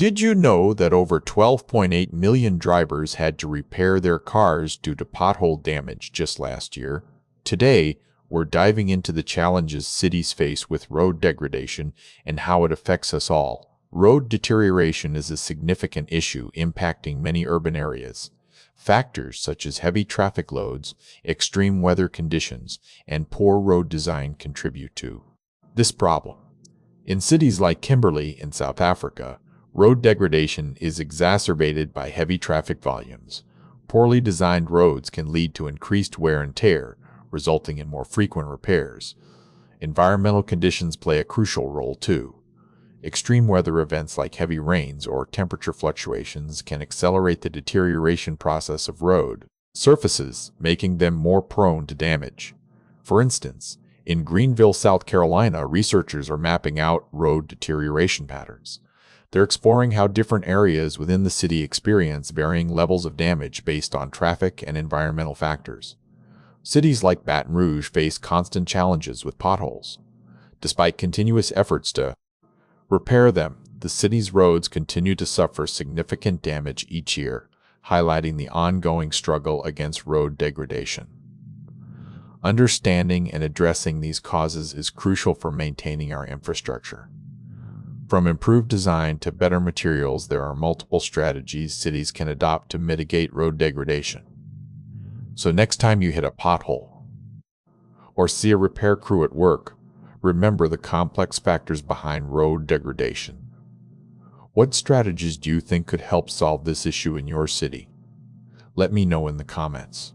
Did you know that over 12.8 million drivers had to repair their cars due to pothole damage just last year? Today, we're diving into the challenges cities face with road degradation and how it affects us all. Road deterioration is a significant issue impacting many urban areas. Factors such as heavy traffic loads, extreme weather conditions, and poor road design contribute to this problem. In cities like Kimberley in South Africa, road degradation is exacerbated by heavy traffic volumes. Poorly designed roads can lead to increased wear and tear, resulting in more frequent repairs. Environmental conditions play a crucial role too. Extreme weather events like heavy rains or temperature fluctuations can accelerate the deterioration process of road surfaces, making them more prone to damage. For instance, in Greenville, South Carolina, researchers are mapping out road deterioration patterns. They're exploring how different areas within the city experience varying levels of damage based on traffic and environmental factors. Cities like Baton Rouge face constant challenges with potholes. Despite continuous efforts to repair them, the city's roads continue to suffer significant damage each year, highlighting the ongoing struggle against road degradation. Understanding and addressing these causes is crucial for maintaining our infrastructure. From improved design to better materials, there are multiple strategies cities can adopt to mitigate road degradation. So next time you hit a pothole or see a repair crew at work, remember the complex factors behind road degradation. What strategies do you think could help solve this issue in your city? Let me know in the comments.